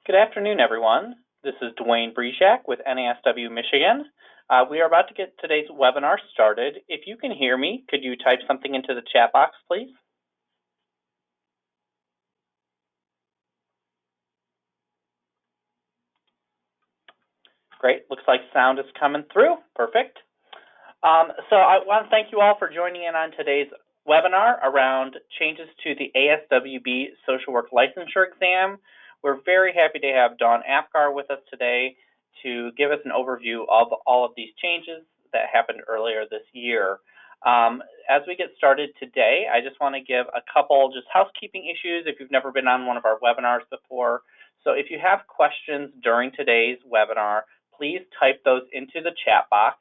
Good afternoon, everyone. This is Dwayne Brejak with NASW Michigan. We are about to get today's webinar started. If you can hear me, could you type something into the chat box, please? Great, looks like sound is coming through. Perfect. So I want to thank you all for joining in on today's webinar around changes to the ASWB Social Work Licensure Exam. We're very happy to have Dawn Apgar with us today to give us an overview of all of these changes that happened earlier this year. As we get started today, I just want to give a couple just housekeeping issues if you've never been on one of our webinars before. So if you have questions during today's webinar, please type those into the chat box.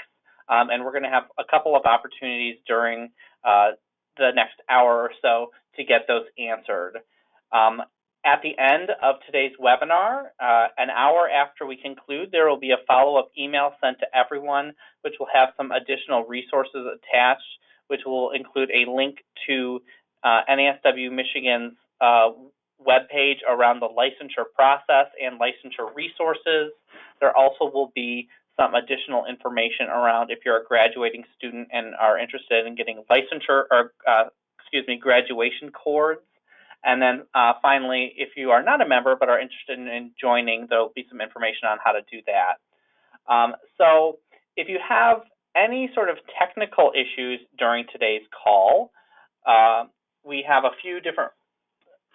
And we're going to have a couple of opportunities during the next hour or so to get those answered. At the end of today's webinar, an hour after we conclude, there will be a follow-up email sent to everyone, which will have some additional resources attached, which will include a link to NASW Michigan's webpage around the licensure process and licensure resources. There also will be some additional information around if you're a graduating student and are interested in getting licensure or, graduation cords. And then finally, if you are not a member but are interested in joining, there will be some information on how to do that. So if you have any sort of technical issues during today's call, we have a few different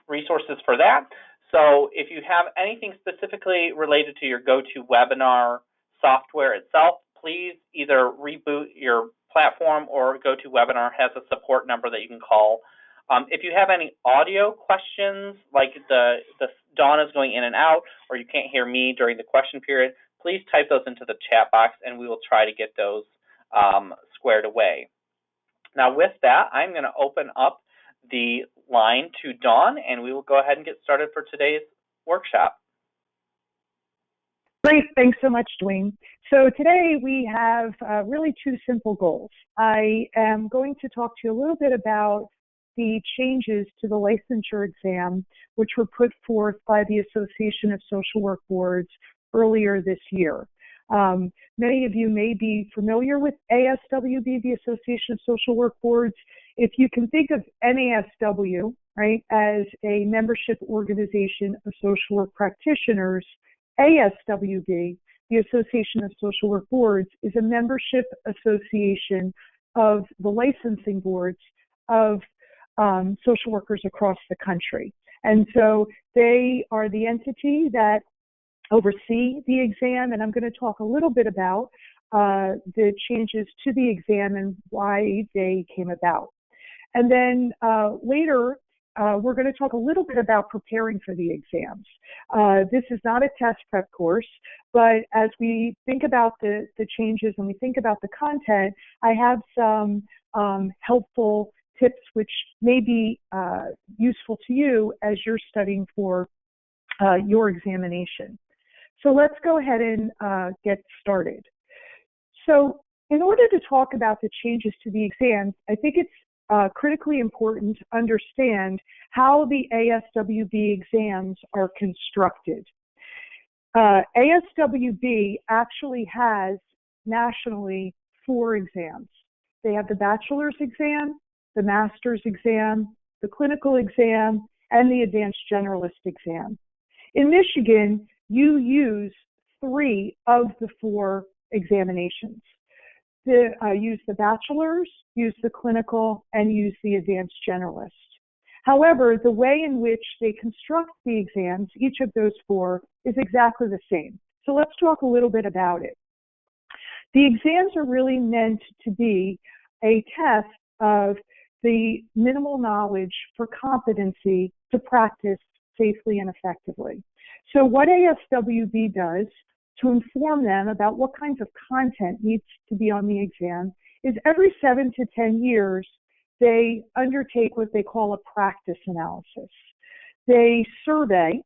resources for that. So if you have anything specifically related to your GoToWebinar software itself, please either reboot your platform or GoToWebinar has a support number that you can call. If you have any audio questions, like the Dawn is going in and out, or you can't hear me during the question period, please type those into the chat box and we will try to get those squared away. Now with that, I'm going to open up the line to Dawn and we will go ahead and get started for today's workshop. Great, thanks so much, Dwayne. So today we have really two simple goals. I am going to talk to you a little bit about the changes to the licensure exam, which were put forth by the Association of Social Work Boards earlier this year. Many of you may be familiar with ASWB, the Association of Social Work Boards. If you can think of NASW, right, as a membership organization of social work practitioners, ASWB, the Association of Social Work Boards, is a membership association of the licensing boards of social workers across the country. And so they are the entity that oversee the exam, and I'm going to talk a little bit about the changes to the exam and why they came about. And then later, we're going to talk a little bit about preparing for the exams. This is not a test prep course, but as we think about the changes and we think about the content, I have some helpful tips which may be useful to you as you're studying for your examination. So let's go ahead and get started. So in order to talk about the changes to the exams, I think it's critically important to understand how the ASWB exams are constructed. ASWB actually has nationally 4 exams. They have the bachelor's exam, the master's exam, the clinical exam, and the advanced generalist exam. In Michigan, you use 3 of the 4 examinations. Use the bachelor's, use the clinical, and use the advanced generalist. However, the way in which they construct the exams, each of those 4, is exactly the same. So let's talk a little bit about it. The exams are really meant to be a test of the minimal knowledge for competency to practice safely and effectively. So what ASWB does to inform them about what kinds of content needs to be on the exam is every 7 to 10 years, they undertake what they call a practice analysis. They survey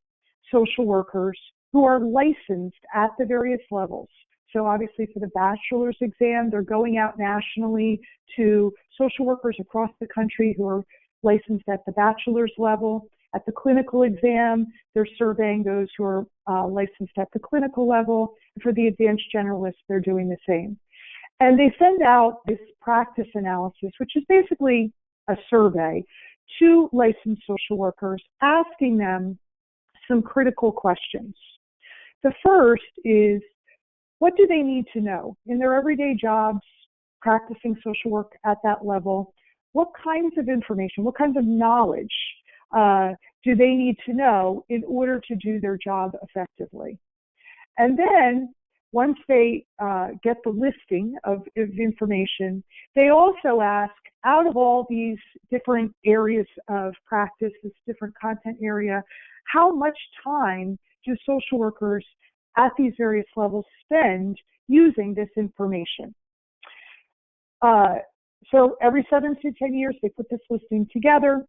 social workers who are licensed at the various levels. So obviously for the bachelor's exam, they're going out nationally to social workers across the country who are licensed at the bachelor's level. At the clinical exam, they're surveying those who are licensed at the clinical level. And for the advanced generalists, they're doing the same. And they send out this practice analysis, which is basically a survey, to licensed social workers, asking them some critical questions. The first is, what do they need to know in their everyday jobs, practicing social work at that level? What kinds of information, what kinds of knowledge do they need to know in order to do their job effectively? And then, once they get the listing of information, they also ask, out of all these different areas of practice, this different content area, how much time do social workers at these various levels spend using this information? So every 7 to 10 years, they put this listing together.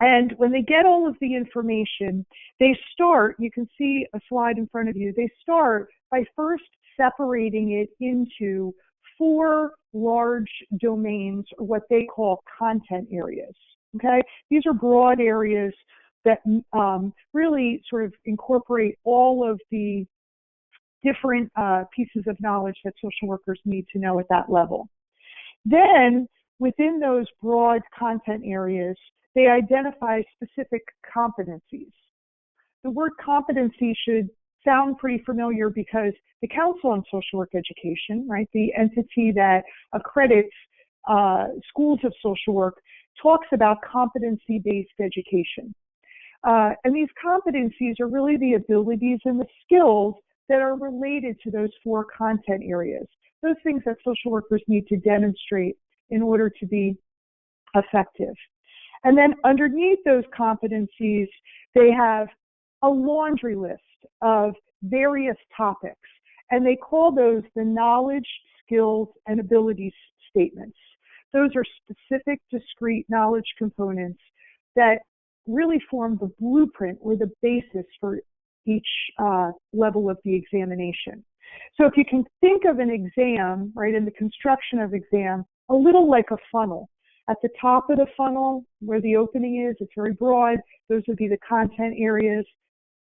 And when they get all of the information, they start, you can see a slide in front of you, they start by first separating it into 4 large domains, or what they call content areas. Okay? These are broad areas that really sort of incorporate all of the different pieces of knowledge that social workers need to know at that level. Then, within those broad content areas, they identify specific competencies. The word competency should sound pretty familiar because the Council on Social Work Education, right, the entity that accredits schools of social work, talks about competency-based education. And these competencies are really the abilities and the skills that are related to those 4 content areas, those things that social workers need to demonstrate in order to be effective. And then underneath those competencies, they have a laundry list of various topics, and they call those the knowledge, skills, and abilities statements. Those are specific, discrete knowledge components that really form the blueprint or the basis for each level of the examination. So if you can think of an exam, right, in the construction of exam, a little like a funnel. At the top of the funnel, where the opening is, it's very broad. Those would be the content areas.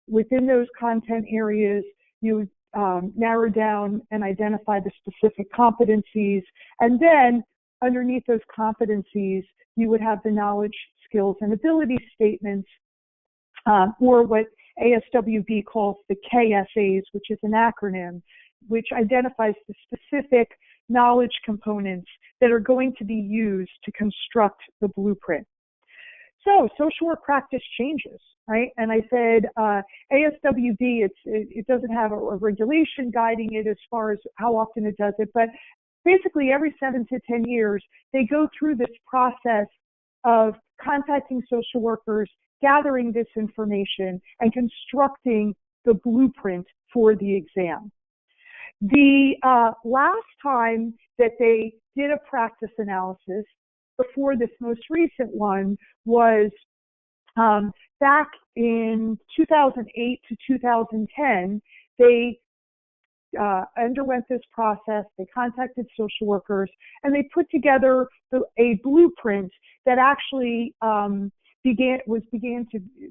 Within those content areas, you narrow down and identify the specific competencies. And then underneath those competencies, you would have the knowledge, skills, and ability statements, or what ASWB calls the KSAs, which is an acronym, which identifies the specific knowledge components that are going to be used to construct the blueprint. So social work practice changes, right? And I said ASWB, it doesn't have a regulation guiding it as far as how often it does it, but basically every 7 to 10 years, they go through this process of contacting social workers, gathering this information, and constructing the blueprint for the exam. The last time that they did a practice analysis before this most recent one was back in 2008 to 2010. They underwent this process, they contacted social workers, and they put together a blueprint that actually the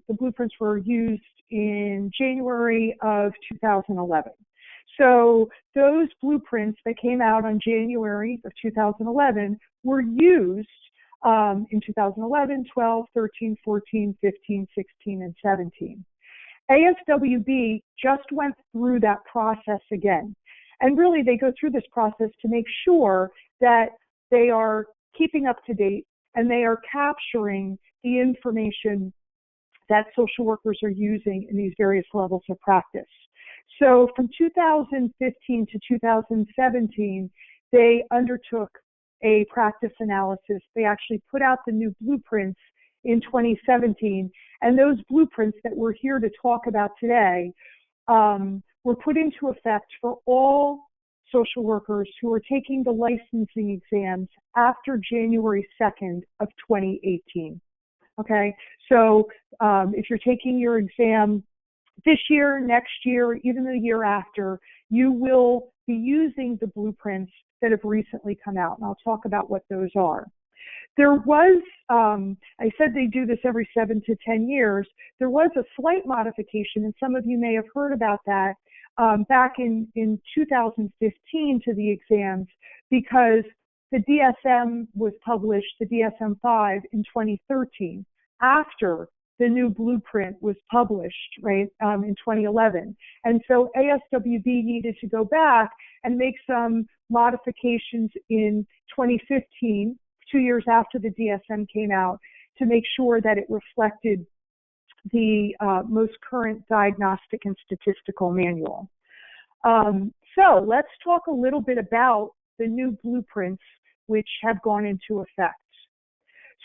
blueprints were used in January of 2011. So those blueprints that came out on January of 2011 were used in 2011, 12, 13, 14, 15, 16, and 17. ASWB just went through that process again. And really, they go through this process to make sure that they are keeping up to date and they are capturing the information that social workers are using in these various levels of practice. So from 2015 to 2017, they undertook a practice analysis. They actually put out the new blueprints in 2017, and those blueprints that we're here to talk about today were put into effect for all social workers who are taking the licensing exams after January 2nd of 2018. Okay, so if you're taking your exam this year, next year, even the year after, you will be using the blueprints that have recently come out, and I'll talk about what those are. There was, I said they do this every 7 to 10 years. There was a slight modification, and some of you may have heard about that, back in 2015 to the exams, because the DSM was published, the DSM-5, in 2013, after the new blueprint was published, right, in 2011. And so ASWB needed to go back and make some modifications in 2015, 2 years after the DSM came out, to make sure that it reflected the most current diagnostic and statistical manual. So let's talk a little bit about the new blueprints which have gone into effect.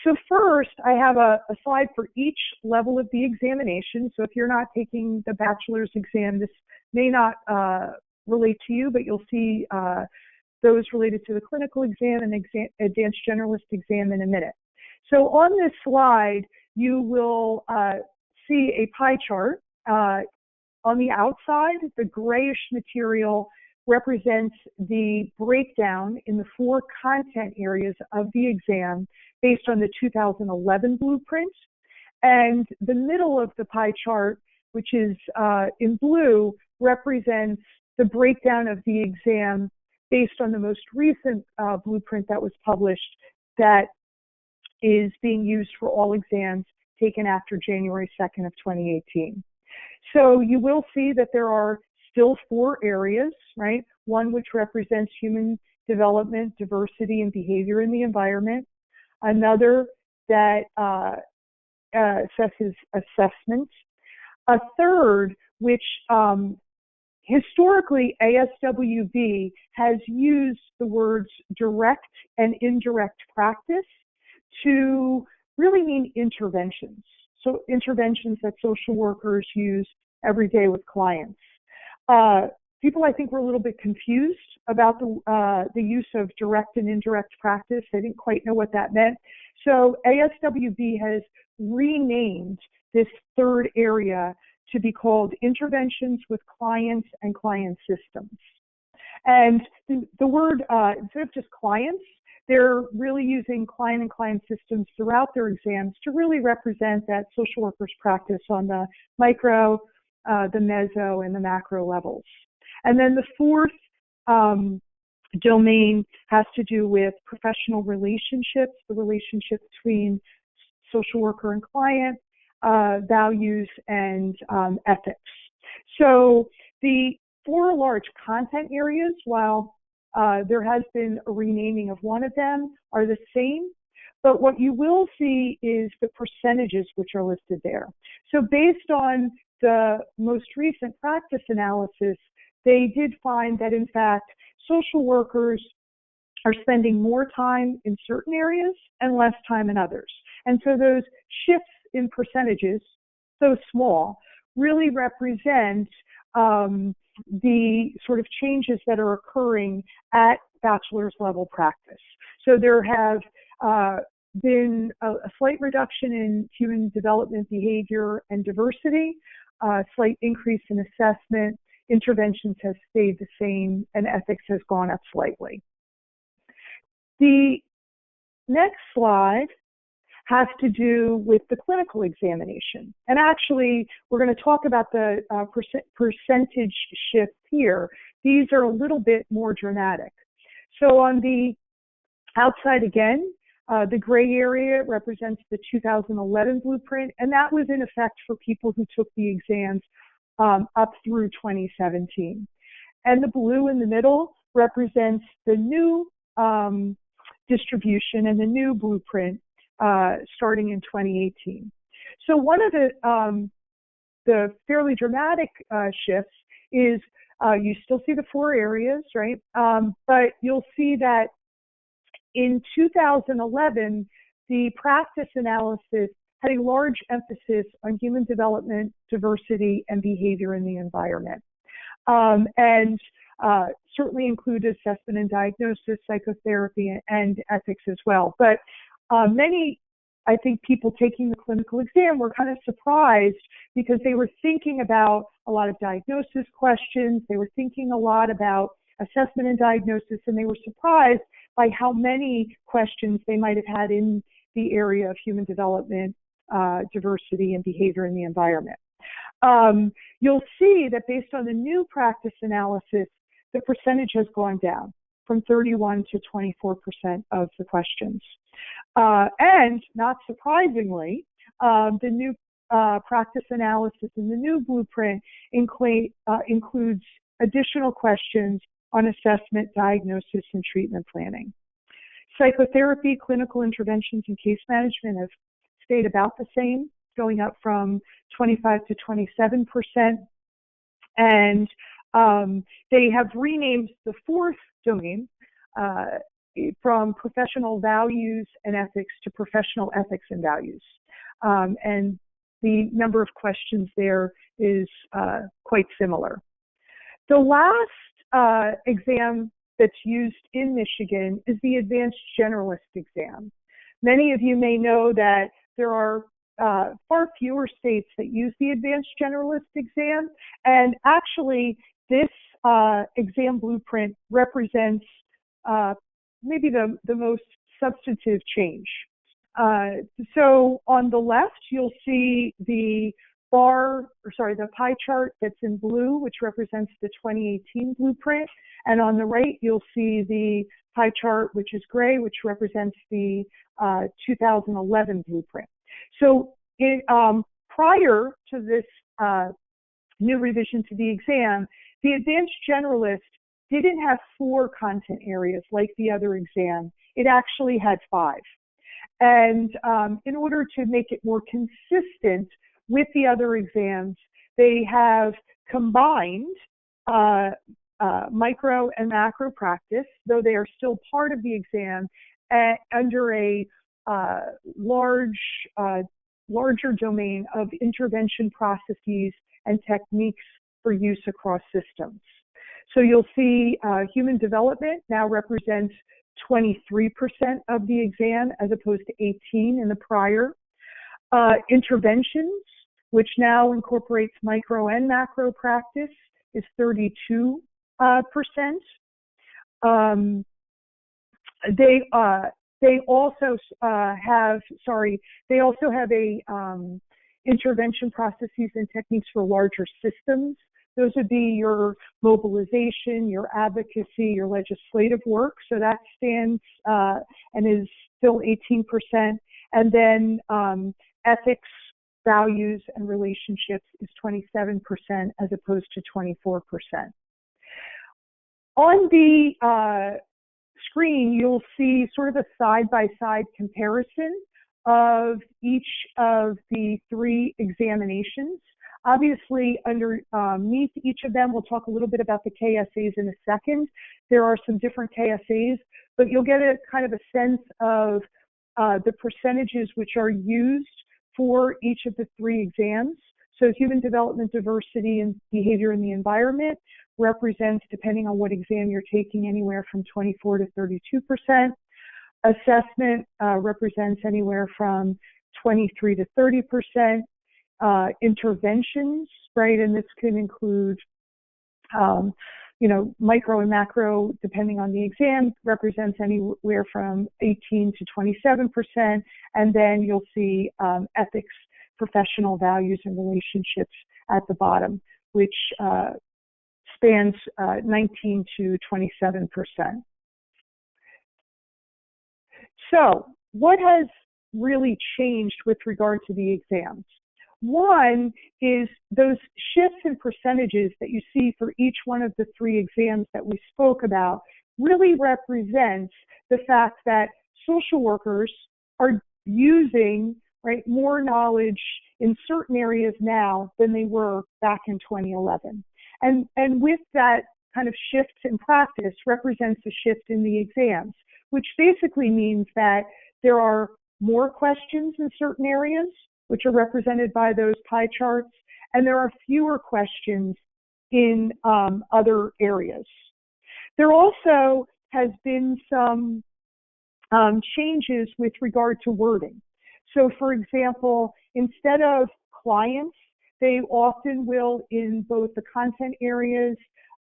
So first, I have a slide for each level of the examination. So if you're not taking the bachelor's exam, this may not relate to you, but you'll see those related to the clinical exam and advanced generalist exam in a minute. So on this slide, you will see a pie chart. On the outside, the grayish material represents the breakdown in the 4 content areas of the exam based on the 2011 blueprint. And the middle of the pie chart, which is in blue, represents the breakdown of the exam based on the most recent blueprint that was published, that is being used for all exams taken after January 2nd of 2018. So you will see that there are still 4 areas, right? One which represents human development, diversity, and behavior in the environment. Another that assesses assessment. A third which historically ASWB has used the words direct and indirect practice to really mean interventions. So interventions that social workers use every day with clients. People, I think, were a little bit confused about the use of direct and indirect practice. They didn't quite know what that meant. So ASWB has renamed this third area to be called interventions with clients and client systems. And the word, instead of just clients, they're really using client and client systems throughout their exams to really represent that social workers practice on the micro, the meso, and the macro levels. And then the fourth domain has to do with professional relationships, the relationship between social worker and client, values, and ethics. So the 4 large content areas, while there has been a renaming of one of them, are the same, but what you will see is the percentages which are listed there. So based on the most recent practice analysis, they did find that, in fact, social workers are spending more time in certain areas and less time in others. And so those shifts in percentages, so small, really represent the sort of changes that are occurring at bachelor's level practice. So there have been a slight reduction in human development, behavior, and diversity, a slight increase in assessment, interventions have stayed the same, and ethics has gone up slightly. The next slide has to do with the clinical examination. And actually, we're going to talk about the percentage shift here. These are a little bit more dramatic. So on the outside again, the gray area represents the 2011 blueprint, and that was in effect for people who took the exams up through 2017. And the blue in the middle represents the new distribution and the new blueprint starting in 2018. So one of the fairly dramatic shifts is you still see the 4 areas, right? But you'll see that in 2011, the practice analysis had a large emphasis on human development, diversity, and behavior in the environment. And certainly include assessment and diagnosis, psychotherapy, and ethics as well. But many, I think, people taking the clinical exam were kind of surprised because they were thinking about a lot of diagnosis questions. They were thinking a lot about assessment and diagnosis, and they were surprised by how many questions they might have had in the area of human development, diversity, and behavior in the environment. You'll see that based on the new practice analysis, the percentage has gone down from 31 to 24% of the questions. And not surprisingly, the new practice analysis in the new blueprint includes additional questions on assessment, diagnosis, and treatment planning. Psychotherapy, clinical interventions, and case management have stayed about the same, going up from 25 to 27%. And they have renamed the fourth domain from professional values and ethics to professional ethics and values. And the number of questions there is quite similar. The last exam that's used in Michigan is the Advanced Generalist exam. Many of you may know that there are far fewer states that use the Advanced Generalist exam, and actually this exam blueprint represents maybe the most substantive change. So on the left, you'll see the the pie chart that's in blue, which represents the 2018 blueprint. And on the right, you'll see the pie chart, which is gray, which represents the 2011 blueprint. So prior to this new revision to the exam, the Advanced Generalist didn't have 4 content areas like the other exam. It actually had 5. And in order to make it more consistent with the other exams, they have combined micro and macro practice, though they are still part of the exam, under a larger domain of intervention processes and techniques for use across systems. So you'll see human development now represents 23% of the exam as opposed to 18 in the prior. Interventions, which now incorporates micro and macro practice, is 32%. They also have a intervention processes and techniques for larger systems. Those would be your mobilization, your advocacy, your legislative work. So that stands and is still 18%. And then ethics, values, and relationships is 27% as opposed to 24%. On the screen, you'll see sort of a side-by-side comparison of each of the 3 examinations. Obviously, underneath each of them, we'll talk a little bit about the KSAs in a second. There are some different KSAs, but you'll get a kind of a sense of the percentages which are used for each of the 3 exams. So human development, diversity, and behavior in the environment represents, depending on what exam you're taking, anywhere from 24 to 32%. Assessment represents anywhere from 23 to 30%. Interventions, right, and this can include, micro and macro, depending on the exam, represents anywhere from 18 to 27%. And then you'll see ethics, professional values, and relationships at the bottom, which spans 19 to 27%. So what has really changed with regard to the exams? One is those shifts in percentages that you see for each one of the 3 exams that we spoke about really represents the fact that social workers are using, right, more knowledge in certain areas now than they were back in 2011. And with that kind of shift in practice represents a shift in the exams, which basically means that there are more questions in certain areas, which are represented by those pie charts, and there are fewer questions in other areas. There also has been some changes with regard to wording. So for example, instead of clients, they often will, in both the content areas,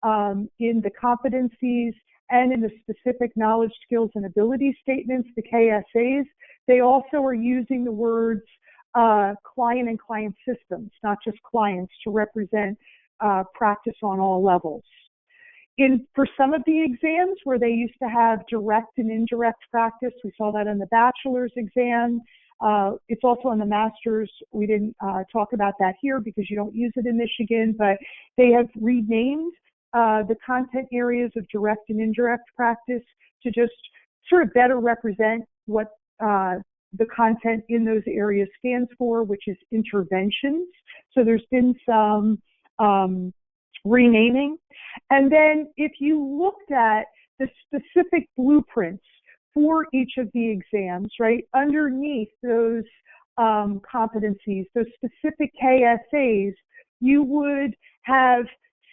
in the competencies, and in the specific knowledge, skills, and ability statements, the KSAs, they also are using the words client and client systems, not just clients, to represent practice on all levels. For some of the exams where they used to have direct and indirect practice, we saw that in the bachelor's exam. It's also in the master's. We didn't talk about that here because you don't use it in Michigan, but they have renamed the content areas of direct and indirect practice to just sort of better represent what the content in those areas stands for, which is interventions. So there's been some renaming. And then if you looked at the specific blueprints for each of the exams, right, underneath those competencies, those specific KSAs, you would have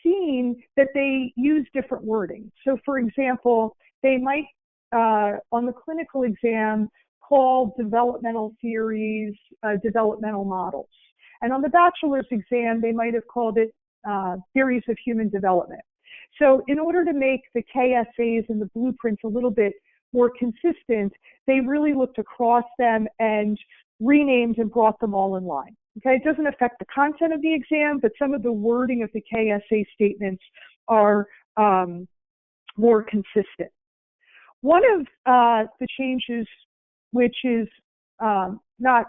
seen that they use different wording. So for example, they might, on the clinical exam, call developmental theories, developmental models. And on the bachelor's exam, they might have called it theories of human development. So in order to make the KSAs and the blueprints a little bit more consistent, they really looked across them and renamed and brought them all in line. Okay, it doesn't affect the content of the exam, but some of the wording of the KSA statements are more consistent. One of the changes, which is not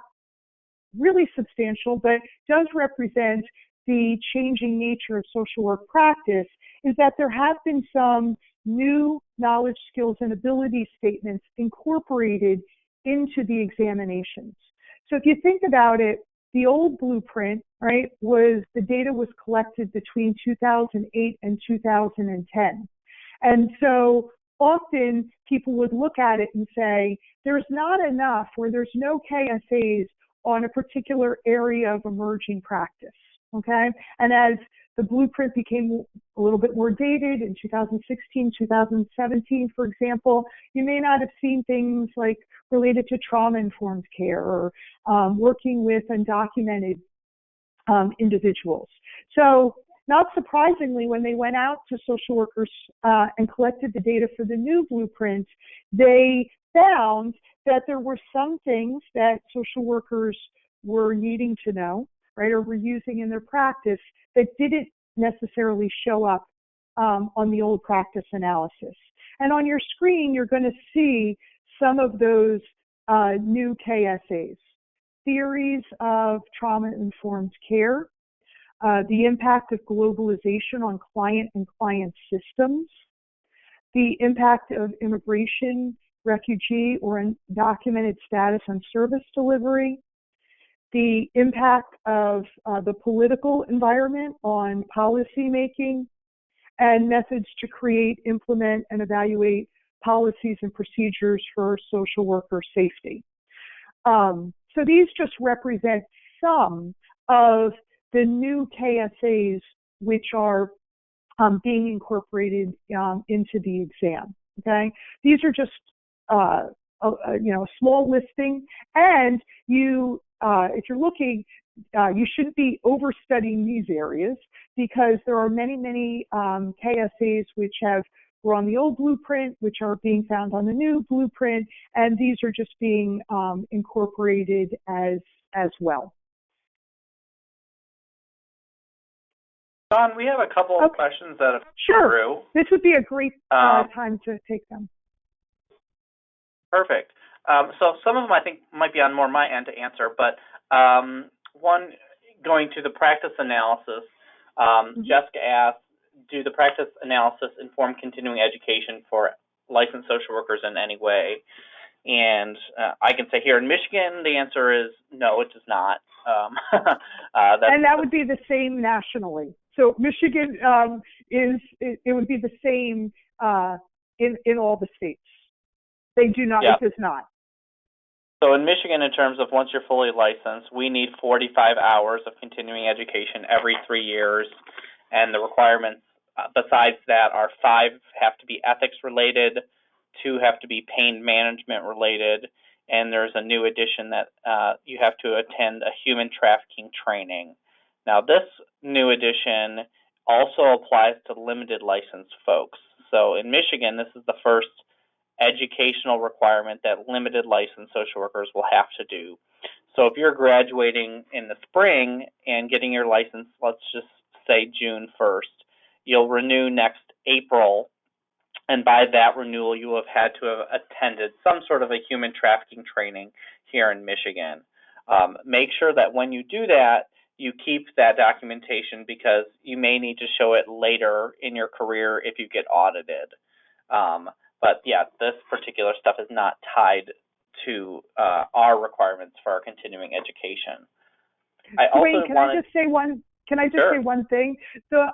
really substantial, but does represent the changing nature of social work practice, is that there have been some new knowledge, skills, and ability statements incorporated into the examinations. So if you think about it, the old blueprint, right, was the data was collected between 2008 and 2010. And so often people would look at it and say, there's not enough, or there's no KSAs on a particular area of emerging practice, okay? And as the blueprint became a little bit more dated in 2016, 2017, for example, you may not have seen things like related to trauma-informed care or working with undocumented individuals. So not surprisingly, when they went out to social workers and collected the data for the new blueprint, they found that there were some things that social workers were needing to know, right, or were using in their practice that didn't necessarily show up on the old practice analysis. And on your screen, you're going to see some of those new KSAs. Theories of trauma-informed care, the impact of globalization on client and client systems, the impact of immigration, refugee, or undocumented status on service delivery, the impact of the political environment on policy making, and methods to create, implement, and evaluate policies and procedures for social worker safety. So these just represent some of the new KSAs which are being incorporated into the exam. Okay, these are just a small listing, and you, if you're looking, you shouldn't be overstudying these areas because there are many KSAs which were on the old blueprint, which are being found on the new blueprint, and these are just being incorporated as well. Dawn, we have a couple of questions that have come through. This would be a great time to take them. Perfect. So some of them I think might be on more my end to answer, but one, going to the practice analysis, Jessica asked, do the practice analysis inform continuing education for licensed social workers in any way? And I can say here in Michigan, the answer is no, it does not. And that would be the same nationally. So Michigan it would be the same in all the states. They do not, It does not. So in Michigan, in terms of once you're fully licensed, we need 45 hours of continuing education every 3 years. And the requirements besides that are 5 have to be ethics related, 2 have to be pain management related, and there's a new addition that you have to attend a human trafficking training. Now this new addition also applies to limited licensed folks. So in Michigan, this is the first educational requirement that limited licensed social workers will have to do. So if you're graduating in the spring and getting your license, let's just say June 1st, you'll renew next April, and by that renewal, you will have had to have attended some sort of a human trafficking training here in Michigan. Make sure that when you do that, you keep that documentation, because you may need to show it later in your career if you get audited. But yeah, this particular stuff is not tied to our requirements for our continuing education. Wait, can I just say one? Can I just Sure. say one thing? So,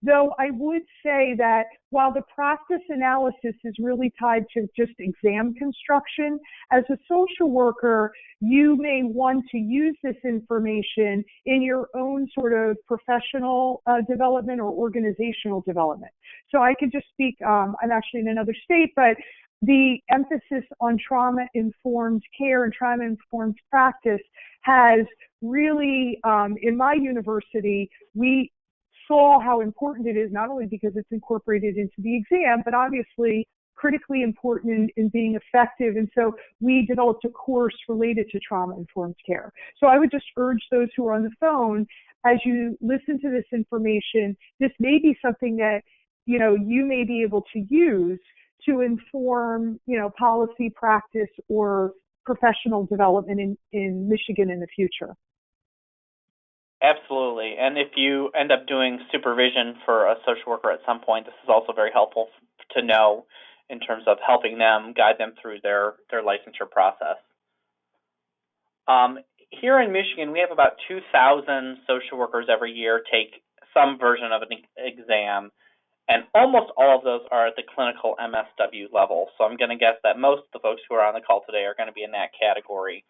though I would say that while the practice analysis is really tied to just exam construction, as a social worker, you may want to use this information in your own sort of professional development or organizational development. So I could just speak, I'm actually in another state, but the emphasis on trauma-informed care and trauma-informed practice has really, in my university, we saw how important it is, not only because it's incorporated into the exam, but obviously critically important in being effective. And so we developed a course related to trauma-informed care. So I would just urge those who are on the phone, as you listen to this information, this may be something that, you may be able to use to inform, policy, practice, or professional development in Michigan in the future. Absolutely. And if you end up doing supervision for a social worker at some point, this is also very helpful to know in terms of helping them, guide them through their licensure process. Here in Michigan, we have about 2,000 social workers every year take some version of an exam, and almost all of those are at the clinical MSW level. So I'm going to guess that most of the folks who are on the call today are going to be in that category.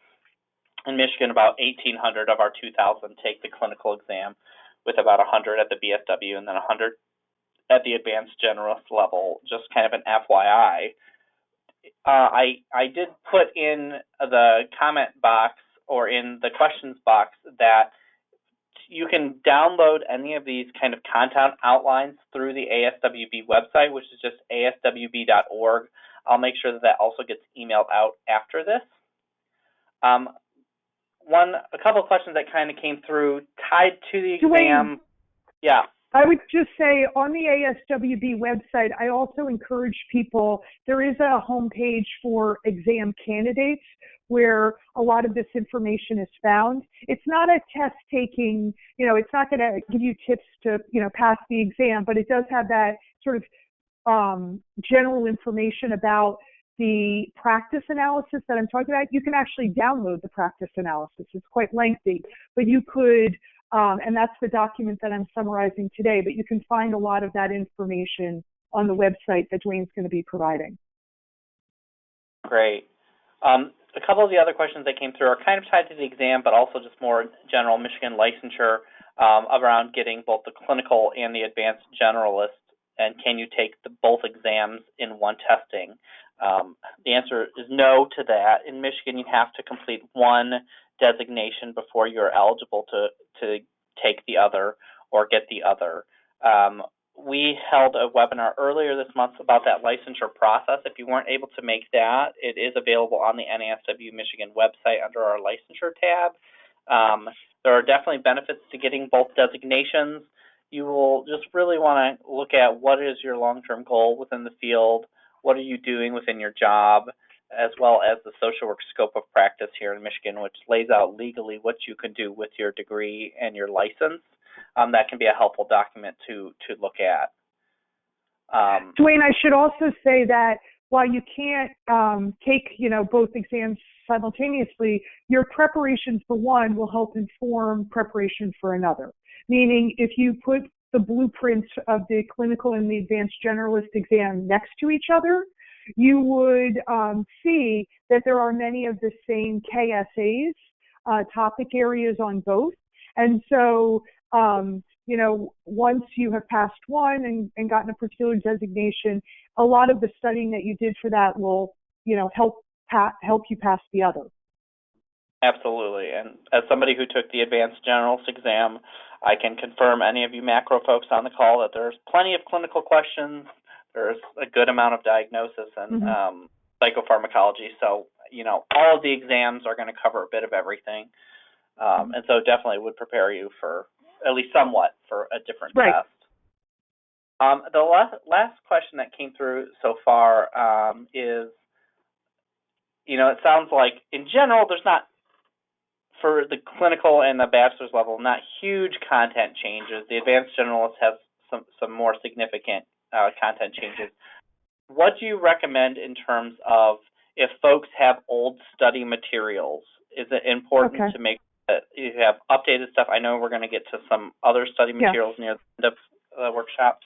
In Michigan, about 1,800 of our 2,000 take the clinical exam, with about 100 at the BSW and then 100 at the advanced generalist level, just kind of an FYI. I did put in the comment box or in the questions box that you can download any of these kind of content outlines through the ASWB website, which is just aswb.org. I'll make sure that also gets emailed out after this. A couple of questions that kind of came through tied to the exam. Dwayne, yeah. I would just say on the ASWB website, I also encourage people, there is a homepage for exam candidates where a lot of this information is found. It's not a test taking, it's not going to give you tips to, pass the exam, but it does have that sort of general information about the practice analysis that I'm talking about. You can actually download the practice analysis. It's quite lengthy, but you could, and that's the document that I'm summarizing today, but you can find a lot of that information on the website that Dwayne's going to be providing. Great. A couple of the other questions that came through are kind of tied to the exam, but also just more general Michigan licensure around getting both the clinical and the advanced generalist, and can you take both exams in one testing? The answer is no to that. In Michigan, you have to complete one designation before you're eligible to take the other or get the other. We held a webinar earlier this month about that licensure process. If you weren't able to make that, it is available on the NASW Michigan website under our licensure tab. There are definitely benefits to getting both designations. You will just really want to look at what is your long-term goal within the field, what are you doing within your job, as well as the social work scope of practice here in Michigan, which lays out legally what you can do with your degree and your license. That can be a helpful document to look at. Dwayne, I should also say that while you can't take both exams simultaneously, your preparation for one will help inform preparation for another. Meaning, if you put the blueprints of the clinical and the advanced generalist exam next to each other, you would see that there are many of the same KSAs, topic areas on both. And so, once you have passed one and gotten a particular designation, a lot of the studying that you did for that will, help you pass the other. Absolutely. And as somebody who took the advanced generalist exam, I can confirm any of you macro folks on the call that there's plenty of clinical questions, there's a good amount of diagnosis and psychopharmacology. So, all of the exams are going to cover a bit of everything. And so definitely would prepare you for at least somewhat for a different test. The last question that came through so far is, it sounds like in general there's not, for the clinical and the bachelor's level, not huge content changes. The advanced generalist has some more significant content changes. What do you recommend in terms of if folks have old study materials? Is it important to make that you have updated stuff? I know we're going to get to some other study materials near the end of the workshop.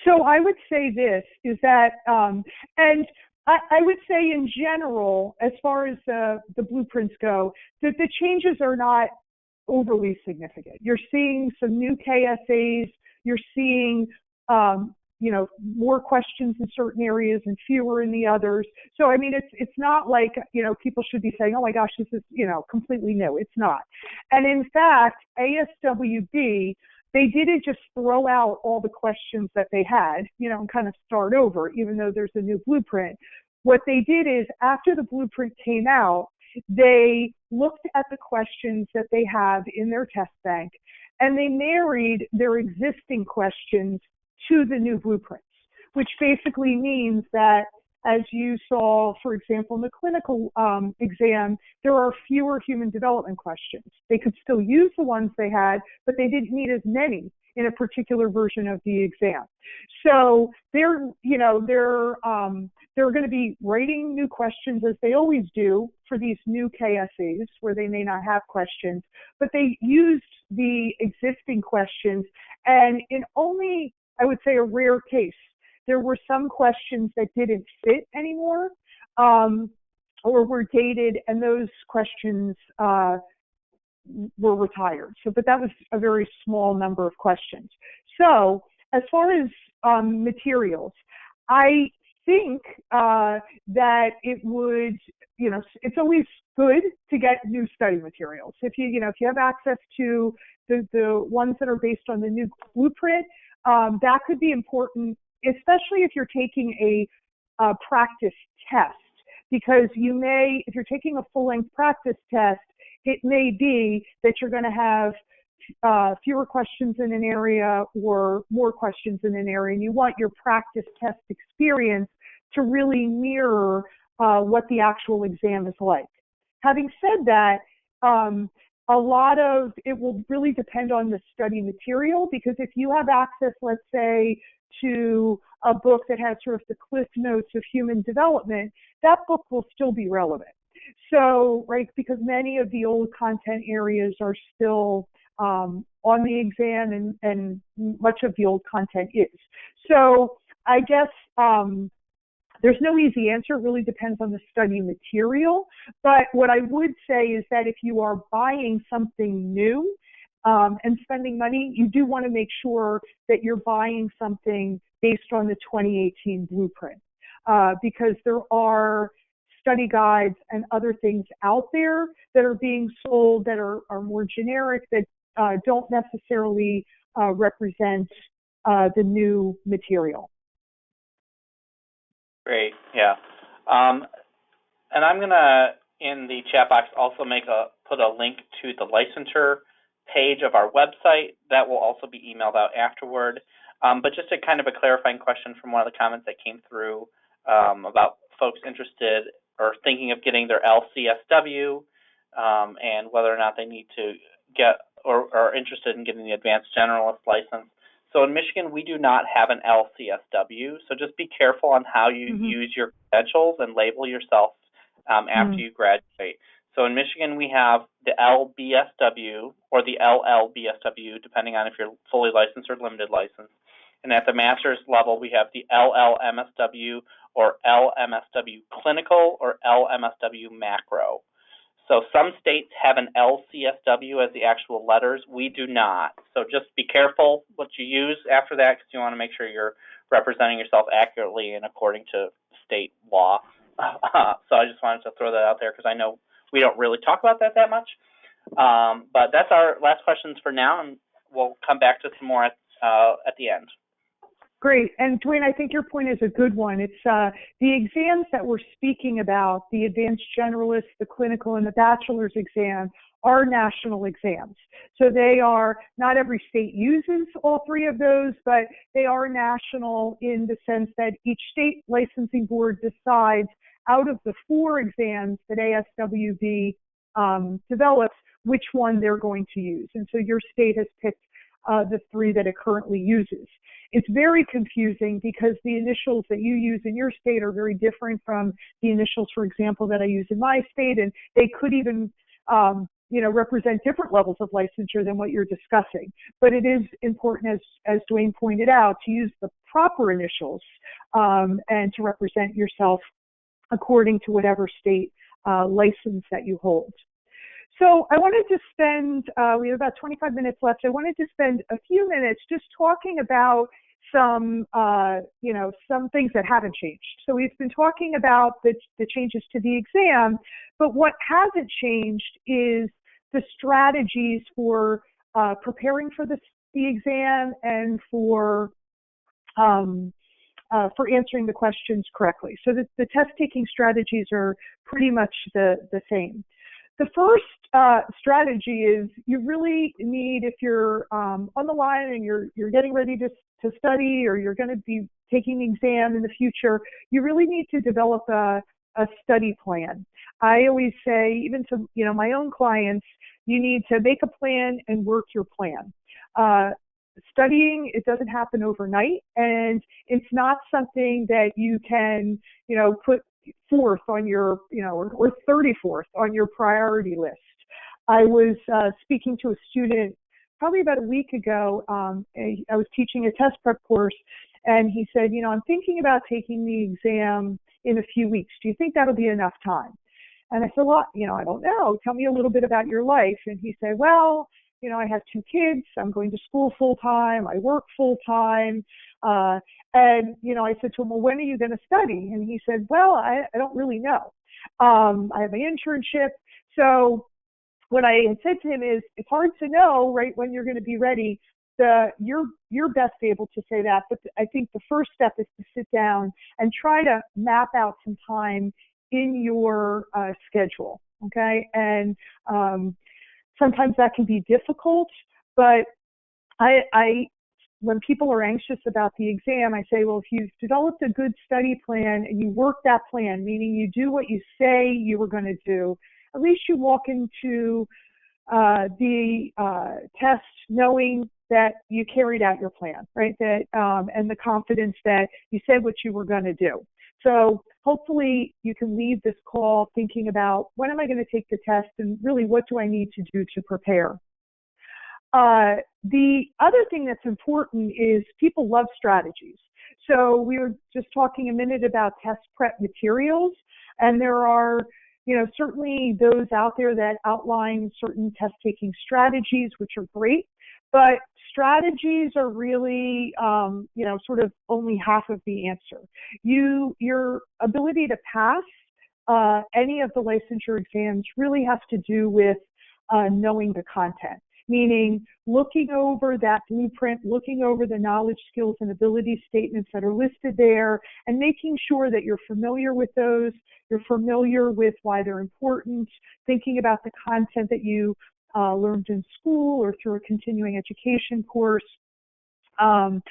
So I would say this is that, and I would say in general, as far as the blueprints go, that the changes are not overly significant. You're seeing some new KSAs. You're seeing, more questions in certain areas and fewer in the others. So, I mean, it's not like, people should be saying, oh my gosh, this is, completely new. It's not. And in fact, ASWB, they didn't just throw out all the questions that they had, and kind of start over, even though there's a new blueprint. What they did is, after the blueprint came out, they looked at the questions that they have in their test bank, and they married their existing questions to the new blueprints, which basically means that, as you saw, for example, in the clinical exam, there are fewer human development questions. They could still use the ones they had, but they didn't need as many in a particular version of the exam. So they're going to be writing new questions, as they always do, for these new KSAs where they may not have questions, but they used the existing questions, and in only, I would say, a rare case, there were some questions that didn't fit anymore or were dated, and those questions were retired. So, but that was a very small number of questions. So, as far as materials, I think that it would, it's always good to get new study materials. If you have access to the ones that are based on the new blueprint, that could be important, especially if you're taking a practice test, because if you're taking a full-length practice test, it may be that you're going to have fewer questions in an area or more questions in an area, and you want your practice test experience to really mirror what the actual exam is like. Having said that, a lot of it will really depend on the study material, because if you have access, let's say, to a book that has sort of the cliff notes of human development, that book will still be relevant. So, right, because many of the old content areas are still on the exam, and much of the old content is. So I guess there's no easy answer. It really depends on the study material. But what I would say is that if you are buying something new and spending money, you do want to make sure that you're buying something based on the 2018 blueprint, because there are study guides and other things out there that are being sold that are more generic, that don't necessarily represent the new material. Great, yeah. And I'm gonna, in the chat box, also put a link to the licensure page of our website. That will also be emailed out afterward. But just a kind of a clarifying question from one of the comments that came through about folks interested or thinking of getting their LCSW and whether or not they need to get or are interested in getting the advanced generalist license. So in Michigan, we do not have an LCSW, so just be careful on how you use your credentials and label yourself after you graduate. So in Michigan, we have the LBSW or the LLBSW, depending on if you're fully licensed or limited license. And at the master's level, we have the LLMSW or LMSW Clinical or LMSW Macro. So some states have an LCSW as the actual letters. We do not. So just be careful what you use after that, because you want to make sure you're representing yourself accurately and according to state law. So I just wanted to throw that out there, because I know we don't really talk about that much. But that's our last questions for now, and we'll come back to some more at the end. Great. And Dwayne, I think your point is a good one. It's the exams that we're speaking about, the advanced generalist, the clinical, and the bachelor's exam are national exams. So they are, not every state uses all three of those, but they are national in the sense that each state licensing board decides out of the 4 exams that ASWB develops, which one they're going to use. And so your state has picked the 3 that it currently uses. It's very confusing because the initials that you use in your state are very different from the initials, for example, that I use in my state, and they could even represent different levels of licensure than what you're discussing. But it is important, as Dwayne pointed out, to use the proper initials and to represent yourself according to whatever state license that you hold. So I wanted to spend, we have about 25 minutes left. I wanted to spend a few minutes just talking about some things that haven't changed. So we've been talking about the changes to the exam, but what hasn't changed is the strategies for preparing for the exam and for answering the questions correctly. So the test-taking strategies are pretty much the same. The first strategy is you really need, if you're on the line and you're getting ready to study, or you're going to be taking the exam in the future, you really need to develop a study plan. I always say, even to my own clients, you need to make a plan and work your plan. Studying, it doesn't happen overnight, and it's not something that you can put 4th on your or 34th on your priority list. I was speaking to a student probably about a week ago. I was teaching a test prep course, and he said, I'm thinking about taking the exam in a few weeks. Do you think that'll be enough time? And I said, well, I don't know. Tell me a little bit about your life. And he said, well, I have 2 kids. I'm going to school full time. I work full time. And I said to him, well, when are you going to study? And he said, well, I don't really know. I have my internship. So what I had said to him is, it's hard to know right when you're going to be ready. You're best able to say that, but I think the first step is to sit down and try to map out some time in your schedule, okay? And sometimes that can be difficult, but when people are anxious about the exam, I say, well, if you've developed a good study plan and you work that plan, meaning you do what you say you were going to do, at least you walk into the test knowing that you carried out your plan, right? That and the confidence that you said what you were going to do. So hopefully you can leave this call thinking about, when am I going to take the test, and really what do I need to do to prepare? The other thing that's important is people love strategies. So we were just talking a minute about test prep materials, and there are certainly those out there that outline certain test-taking strategies, which are great, but strategies are really, sort of only half of the answer. Your ability to pass any of the licensure exams really has to do with knowing the content, meaning looking over that blueprint, looking over the knowledge, skills, and ability statements that are listed there, and making sure that you're familiar with those, you're familiar with why they're important, thinking about the content that you learned in school or through a continuing education course. And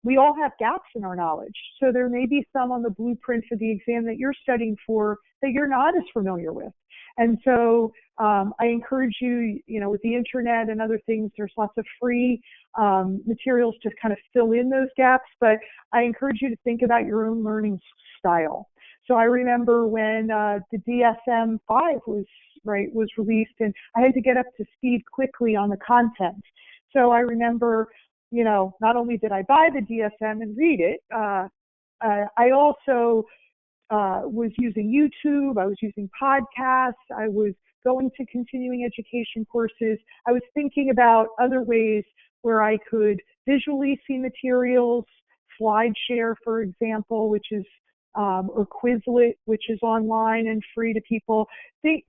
we all have gaps in our knowledge. So there may be some on the blueprint for the exam that you're studying for that you're not as familiar with. And so I encourage you, with the internet and other things, there's lots of free materials to kind of fill in those gaps, but I encourage you to think about your own learning style. So I remember when the DSM-5 was released, and I had to get up to speed quickly on the content. So I remember, not only did I buy the DSM and read it, I also was using YouTube, I was using podcasts, I was going to continuing education courses. I was thinking about other ways where I could visually see materials, SlideShare, for example, which is or Quizlet, which is online and free to people.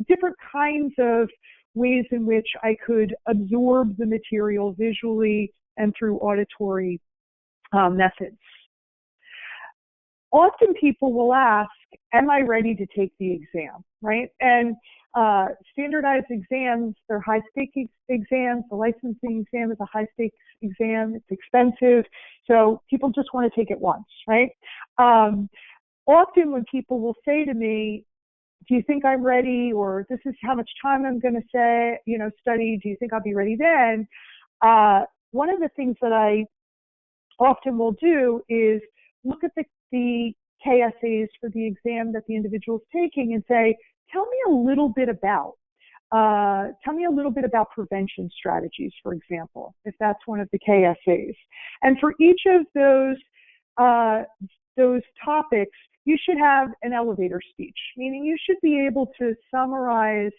Different kinds of ways in which I could absorb the material visually and through auditory methods. Often people will ask, am I ready to take the exam, right? And standardized exams, they're high-stakes exams. The licensing exam is a high-stakes exam. It's expensive. So people just want to take it once, right? Often when people will say to me, do you think I'm ready? Or this is how much time I'm going to study. Do you think I'll be ready then? One of the things that I often will do is look at the KSAs for the exam that the individual is taking and say, tell me a little bit about prevention strategies, for example, if that's one of the KSAs. And for each of those topics, you should have an elevator speech, meaning you should be able to summarize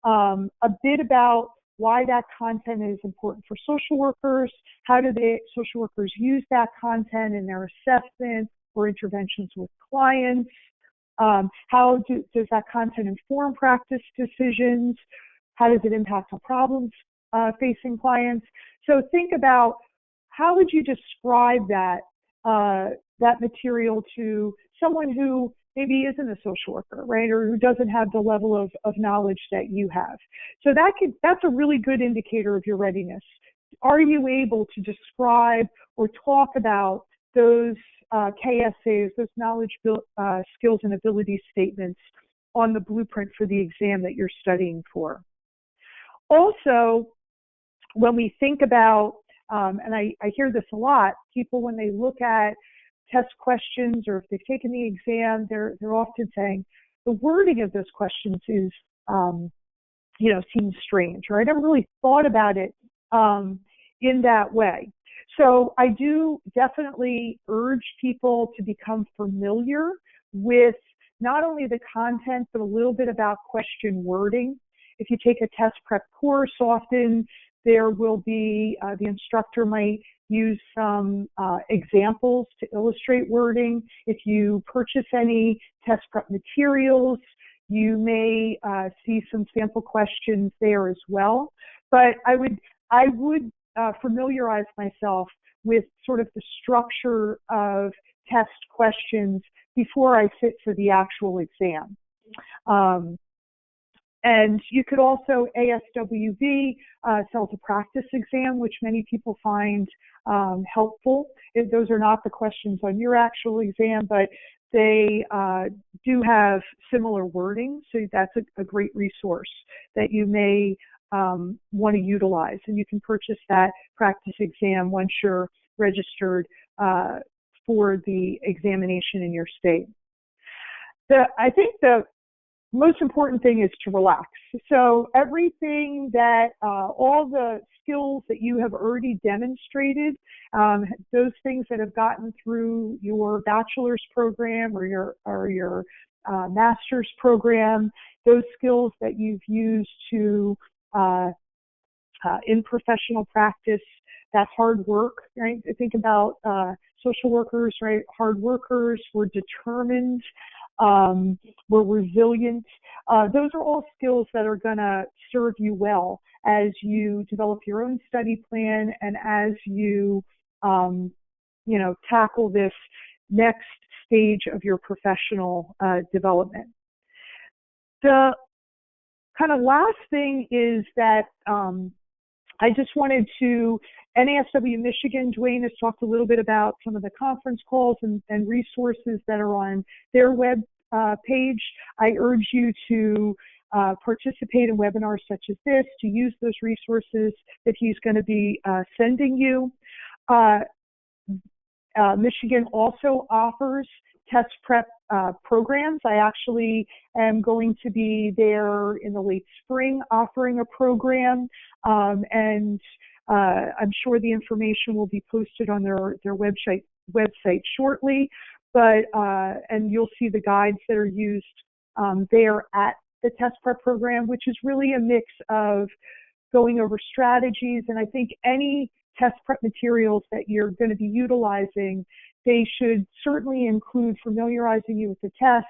a bit about why that content is important for social workers, how do social workers use that content in their assessment or interventions with clients, how does that content inform practice decisions, how does it impact on problems facing clients. So think about how would you describe that material to someone who maybe isn't a social worker, right, or who doesn't have the level of knowledge that you have. So that's a really good indicator of your readiness. Are you able to describe or talk about those KSAs, those knowledge, skills, and ability statements on the blueprint for the exam that you're studying for? Also, when we think about, and I hear this a lot, people when they look at test questions or if they've taken the exam, they're often saying the wording of those questions is, seems strange, or I never really thought about it in that way. So I do definitely urge people to become familiar with not only the content, but a little bit about question wording. If you take a test prep course, often there will be, the instructor might use some examples to illustrate wording. If you purchase any test prep materials, you may see some sample questions there as well. But I would familiarize myself with sort of the structure of test questions before I sit for the actual exam. And you could also, ASWB sells a practice exam, which many people find helpful. Those are not the questions on your actual exam, but they do have similar wording. So that's a great resource that you may want to utilize. And you can purchase that practice exam once you're registered for the examination in your state. I think the most important thing is to relax. So everything that, all the skills that you have already demonstrated, those things that have gotten through your bachelor's program or your master's program, those skills that you've used to in professional practice, that hard work, right? Think about social workers, right? Hard workers, we're determined, we're resilient. Those are all skills that are going to serve you well as you develop your own study plan and as you, tackle this next stage of your professional development. The kind of last thing is that I just wanted to, NASW Michigan, Dwayne has talked a little bit about some of the conference calls and resources that are on their web page. I urge you to participate in webinars such as this, to use those resources that he's going to be sending you. Michigan also offers test prep programs. I actually am going to be there in the late spring offering a program, and I'm sure the information will be posted on their website shortly. But and you'll see the guides that are used there at the test prep program, which is really a mix of going over strategies. And I think any test prep materials that you're going to be utilizing, they should certainly include familiarizing you with the test,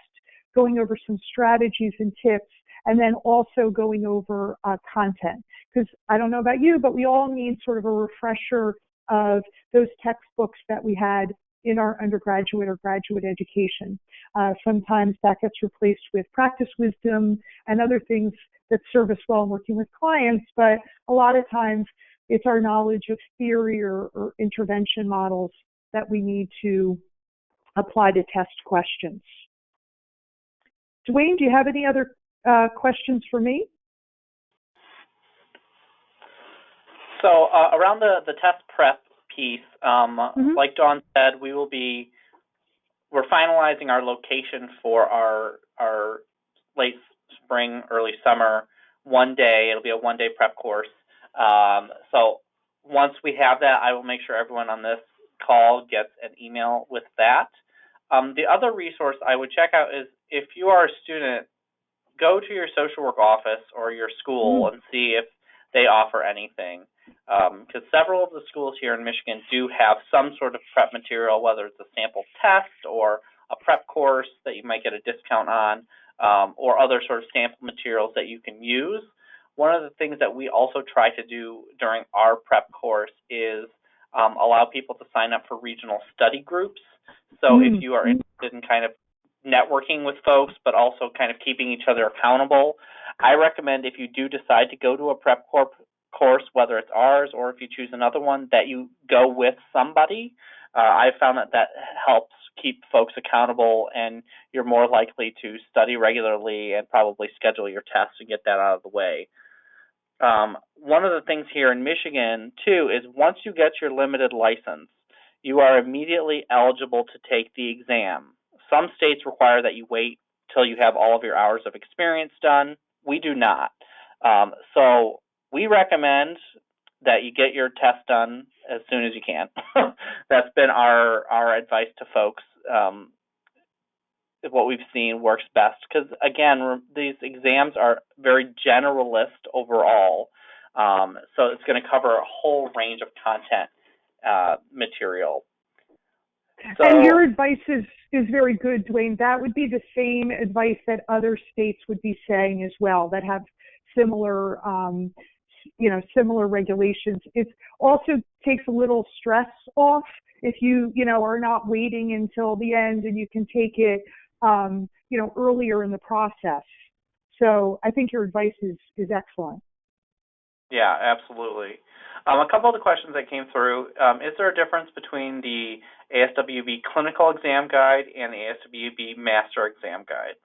going over some strategies and tips, and then also going over content. Because I don't know about you, but we all need sort of a refresher of those textbooks that we had in our undergraduate or graduate education. Sometimes that gets replaced with practice wisdom and other things that serve us well in working with clients, but a lot of times it's our knowledge of theory or intervention models that we need to apply to test questions. Dwayne, do you have any other questions for me? So around the test prep piece, like Dawn said, we're finalizing our location for our late spring, early summer it'll be a one-day prep course. So once we have that, I will make sure everyone on this call gets an email with that. The other resource I would check out is if you are a student, go to your social work office or your school and see if they offer anything. Because several of the schools here in Michigan do have some sort of prep material, whether it's a sample test or a prep course that you might get a discount on, or other sort of sample materials that you can use. One of the things that we also try to do during our prep course is allow people to sign up for regional study groups. So if you are interested in kind of networking with folks, but also kind of keeping each other accountable, I recommend if you do decide to go to a prep course, whether it's ours or if you choose another one, that you go with somebody. I found that helps keep folks accountable, and you're more likely to study regularly and probably schedule your tests and get that out of the way. One of the things here in Michigan, too, is once you get your limited license, you are immediately eligible to take the exam. Some states require that you wait till you have all of your hours of experience done. We do not. So we recommend that you get your test done as soon as you can. That's been our advice to folks. What we've seen works best because, again, these exams are very generalist overall. So it's going to cover a whole range of content material. So, and your advice is very good, Dwayne. That would be the same advice that other states would be saying as well, that have similar, similar regulations. It also takes a little stress off if you are not waiting until the end, and you can take it, earlier in the process. So I think your advice is excellent. Yeah, absolutely. A couple of the questions that came through, is there a difference between the ASWB Clinical Exam Guide and the ASWB Master Exam Guide?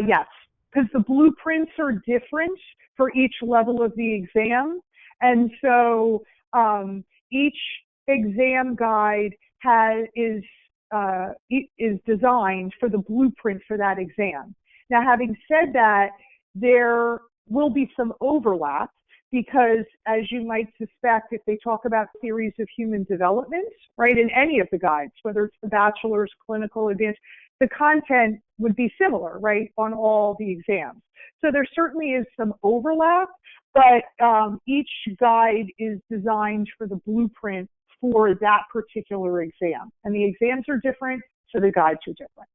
Yes, because the blueprints are different for each level of the exam. And so each exam guide is designed for the blueprint for that exam. Now, having said that, there will be some overlap because, as you might suspect, if they talk about theories of human development, right, in any of the guides, whether it's the bachelor's, clinical, advanced, the content would be similar, right, on all the exams. So there certainly is some overlap, but each guide is designed for the blueprint for that particular exam. And the exams are different, so the guides are different.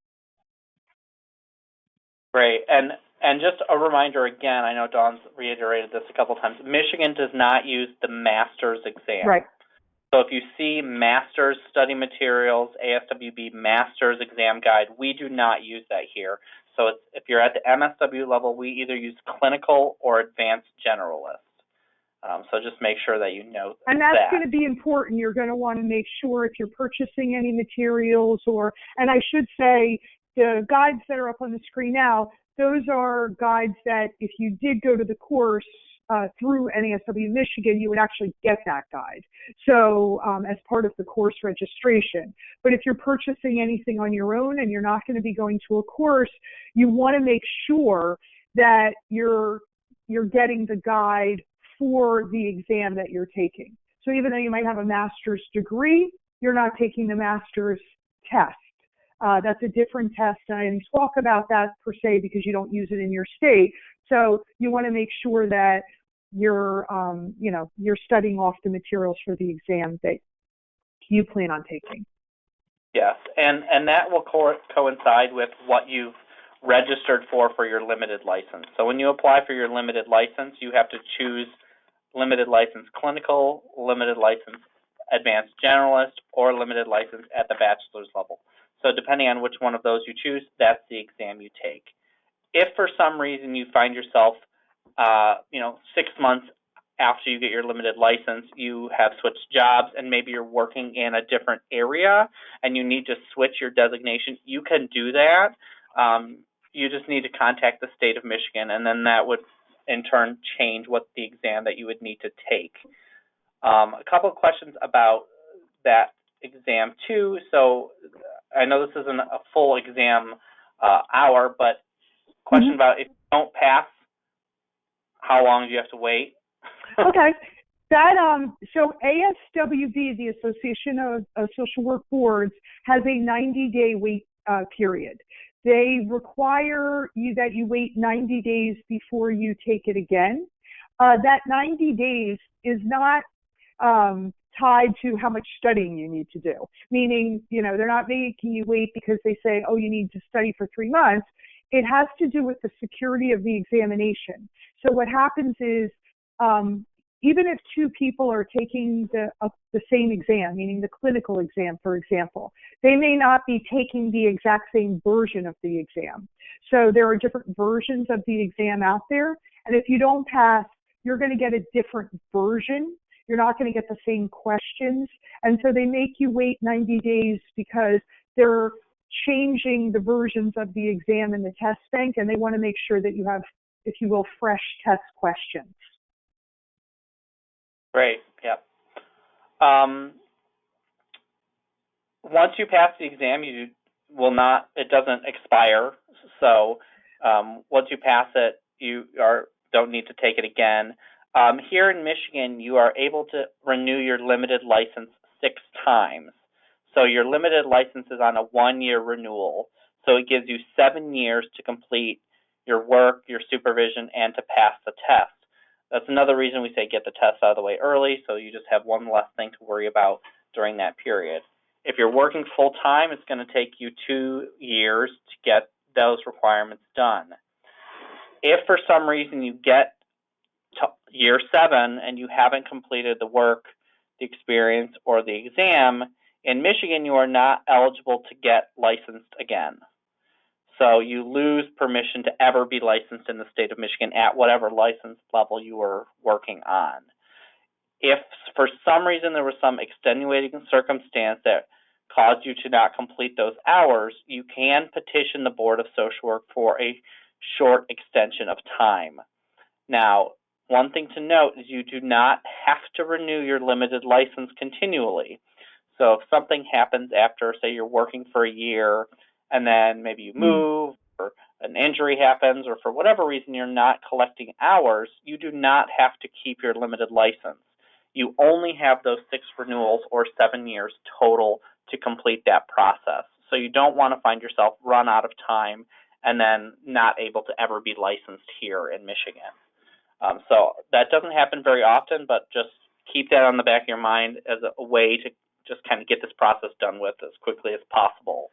Great. And just a reminder again, I know Dawn's reiterated this a couple times, Michigan does not use the master's exam. Right. So if you see master's study materials, ASWB master's exam guide, we do not use that here. So if you're at the MSW level, we either use clinical or advanced generalist. So just make sure that you know that. And that's going to be important. You're going to want to make sure if you're purchasing any materials and I should say the guides that are up on the screen now, those are guides that if you did go to the course through NASW Michigan, you would actually get that guide. So as part of the course registration. But if you're purchasing anything on your own and you're not going to be going to a course, you want to make sure that you're getting the guide for the exam that you're taking. So even though you might have a master's degree, you're not taking the master's test. That's a different test, and I didn't talk about that per se because you don't use it in your state. So you want to make sure that you're studying off the materials for the exam that you plan on taking. Yes, and that will coincide with what you've registered for your limited license. So when you apply for your limited license, you have to choose limited license clinical, limited license advanced generalist, or limited license at the bachelor's level. So depending on which one of those you choose, that's the exam you take. If for some reason you find yourself, 6 months after you get your limited license, you have switched jobs and maybe you're working in a different area and you need to switch your designation, you can do that. You just need to contact the state of Michigan, and then that would in turn change what the exam that you would need to take. A couple of questions about that exam too. So I know this isn't a full exam hour, but question about if you don't pass, how long do you have to wait? Okay. That so ASWB, the Association of Social Work Boards, has a 90-day wait period. They require you that you wait 90 days before you take it again. That 90 days is not tied to how much studying you need to do. Meaning, they're not making you wait because they say, oh, you need to study for 3 months. It has to do with the security of the examination. So what happens is, even if 2 people are taking the same exam, meaning the clinical exam, for example, they may not be taking the exact same version of the exam. So there are different versions of the exam out there. And if you don't pass, you're going to get a different version. You're not going to get the same questions. And so they make you wait 90 days because they're changing the versions of the exam in the test bank, and they want to make sure that you have, if you will, fresh test questions. Great. Yep. Once you pass the exam, it doesn't expire. So once you pass it, you don't need to take it again. Here in Michigan, you are able to renew your limited license 6 times. So your limited license is on a 1-year renewal. So it gives you 7 years to complete your work, your supervision, and to pass the test. That's another reason we say get the test out of the way early, so you just have one less thing to worry about during that period. If you're working full-time, it's going to take you 2 years to get those requirements done. If for some reason you get to year 7 and you haven't completed the work, the experience, or the exam, in Michigan you are not eligible to get licensed again. So you lose permission to ever be licensed in the state of Michigan at whatever license level you were working on. If for some reason there was some extenuating circumstance that caused you to not complete those hours, you can petition the Board of Social Work for a short extension of time. Now, one thing to note is you do not have to renew your limited license continually. So if something happens after, say, you're working for a year, and then maybe you move, or an injury happens, or for whatever reason you're not collecting hours, you do not have to keep your limited license. You only have those 6 renewals or 7 years total to complete that process. So you don't want to find yourself run out of time and then not able to ever be licensed here in Michigan. So that doesn't happen very often, but just keep that on the back of your mind as a way to just kind of get this process done with as quickly as possible.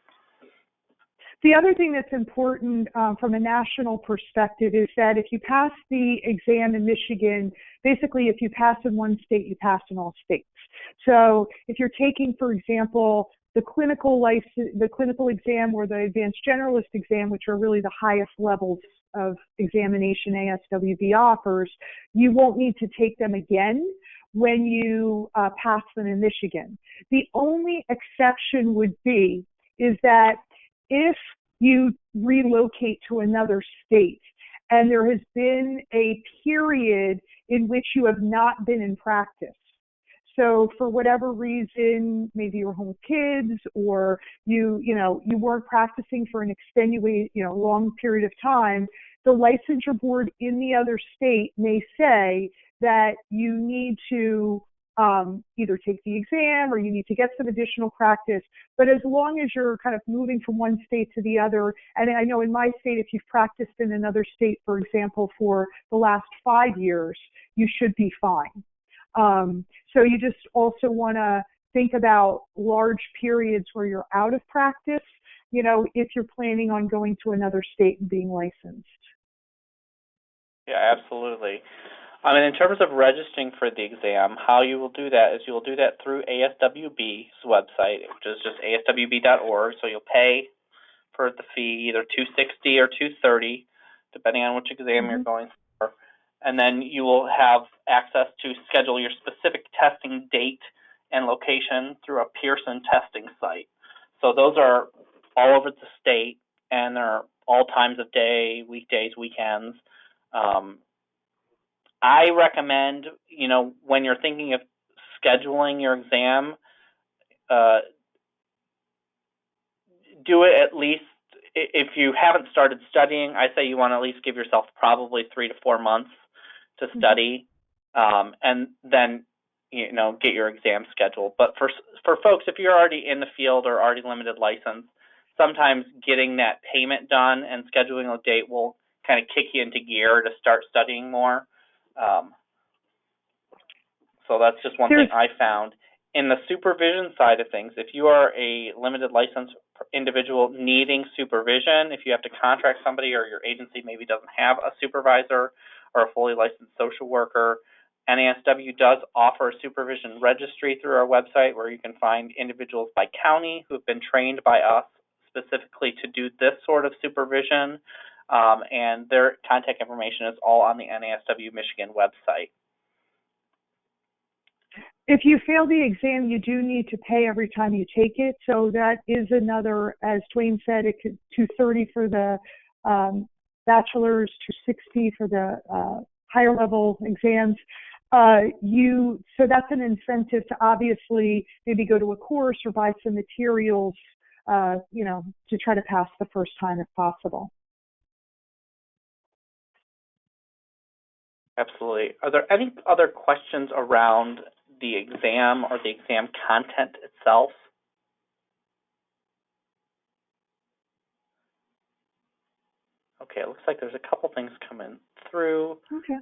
The other thing that's important from a national perspective is that if you pass the exam in Michigan, basically if you pass in one state, you pass in all states. So if you're taking, for example, the clinical exam or the advanced generalist exam, which are really the highest levels of examination ASWB offers, you won't need to take them again when you pass them in Michigan. The only exception would be is that if you relocate to another state and there has been a period in which you have not been in practice, so for whatever reason, maybe you're home with kids or you weren't practicing for an extenuated, long period of time, the licensure board in the other state may say that you need to either take the exam or you need to get some additional practice. But as long as you're kind of moving from one state to the other, and I know in my state, if you've practiced in another state, for example, for the last 5 years, you should be fine. So you just also want to think about large periods where you're out of practice, if you're planning on going to another state and being licensed. Yeah, absolutely. In terms of registering for the exam, how you will do that is you will do that through ASWB's website, which is just aswb.org. So you'll pay for the fee, either $260 or $230, depending on which exam you're going for. And then you will have access to schedule your specific testing date and location through a Pearson testing site. So those are all over the state, and they're all times of day, weekdays, weekends. I recommend, when you're thinking of scheduling your exam, do it at least, if you haven't started studying, I say you want to at least give yourself probably 3 to 4 months to study, and then, get your exam scheduled. But for folks, if you're already in the field or already limited license, sometimes getting that payment done and scheduling a date will kind of kick you into gear to start studying more. So that's just one thing I found. In the supervision side of things, if you are a limited license individual needing supervision, if you have to contract somebody or your agency maybe doesn't have a supervisor or a fully licensed social worker, NASW does offer a supervision registry through our website where you can find individuals by county who have been trained by us specifically to do this sort of supervision, and their contact information is all on the NASW Michigan website. If you fail the exam, you do need to pay every time you take it. So that is another, as Dwayne said, it could $230 for the bachelor's, $260 for the higher level exams. So that's an incentive to obviously maybe go to a course or buy some materials, to try to pass the first time if possible. Absolutely. Are there any other questions around the exam or the exam content itself? Okay, it looks like there's a couple things coming through. Okay.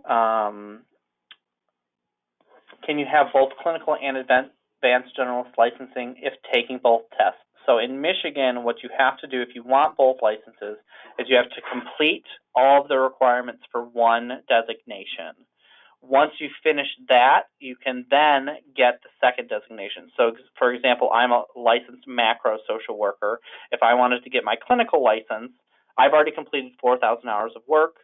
Can you have both clinical and advanced generalist licensing if taking both tests? So in Michigan, what you have to do if you want both licenses is you have to complete all of the requirements for one designation. Once you finish that, you can then get the second designation. So, for example, I'm a licensed macro social worker. If I wanted to get my clinical license, I've already completed 4,000 hours of work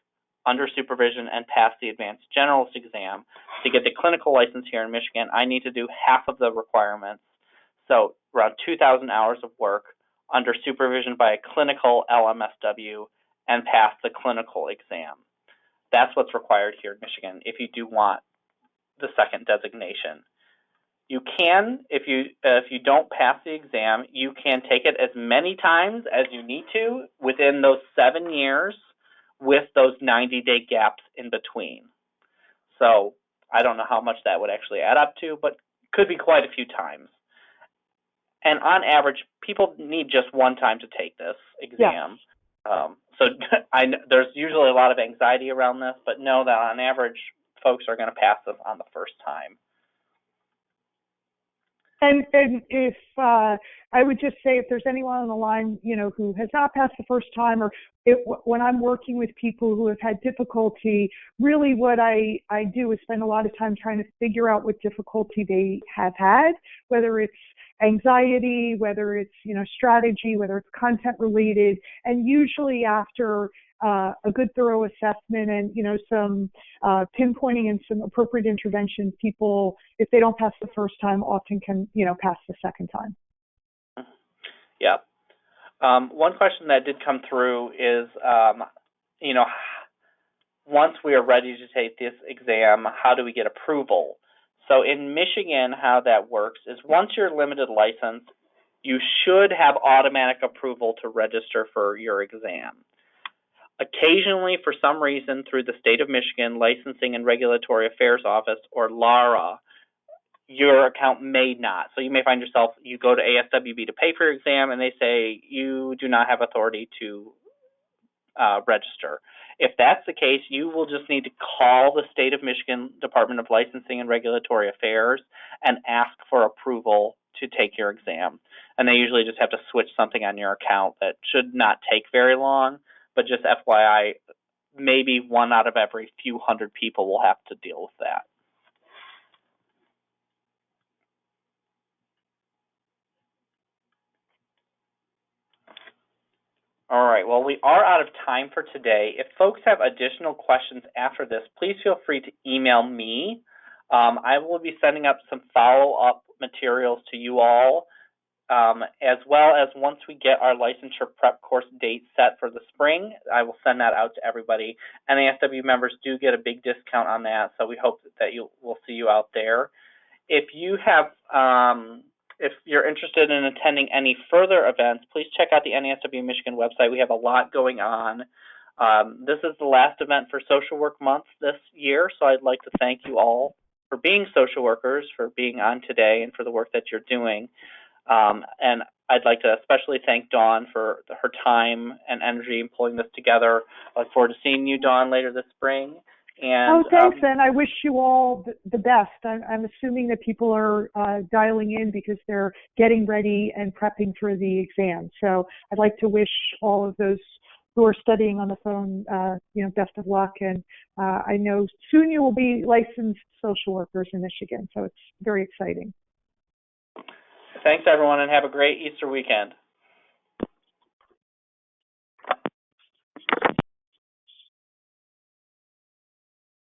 under supervision and passed the advanced generalist exam. To get the clinical license here in Michigan, I need to do half of the requirements. So around 2,000 hours of work under supervision by a clinical LMSW and pass the clinical exam. That's what's required here in Michigan if you do want the second designation. You can, if you don't pass the exam, you can take it as many times as you need to within those 7 years with those 90-day gaps in between. So I don't know how much that would actually add up to, but could be quite a few times. And on average, people need just one time to take this exam. Yeah. So there's usually a lot of anxiety around this, but know that on average, folks are going to pass this on the first time. And if I would just say, if there's anyone on the line, who has not passed the first time, or when I'm working with people who have had difficulty, really what I do is spend a lot of time trying to figure out what difficulty they have had, whether it's anxiety, whether it's, strategy, whether it's content related. And usually after a good thorough assessment and, some pinpointing and some appropriate intervention, people, if they don't pass the first time, often can, pass the second time. Yeah. One question that did come through is, once we are ready to take this exam, how do we get approval? So in Michigan, how that works is once you're limited license, you should have automatic approval to register for your exam. Occasionally, for some reason, through the State of Michigan Licensing and Regulatory Affairs Office, or LARA, your account may not. So you may find yourself, you go to ASWB to pay for your exam, and they say you do not have authority to register. If that's the case, you will just need to call the State of Michigan Department of Licensing and Regulatory Affairs and ask for approval to take your exam. And they usually just have to switch something on your account that should not take very long, but just FYI, maybe 1 out of every few hundred people will have to deal with that. All right, well, we are out of time for today. If folks have additional questions after this, please feel free to email me. I will be sending up some follow-up materials to you all, as well as once we get our licensure prep course date set for the spring, I will send that out to everybody. NASW members do get a big discount on that, so we hope that we'll see you out there. If you have if you're interested in attending any further events, please check out the NASW Michigan website. We have a lot going on. This is the last event for Social Work Month this year, so I'd like to thank you all for being social workers, for being on today, and for the work that you're doing. And I'd like to especially thank Dawn for her time and energy in pulling this together. I look forward to seeing you, Dawn, later this spring. And, thanks, and I wish you all the best. I'm assuming that people are dialing in because they're getting ready and prepping for the exam. So I'd like to wish all of those who are studying on the phone, best of luck. And I know soon you will be licensed social workers in Michigan, so it's very exciting. Thanks, everyone, and have a great Easter weekend.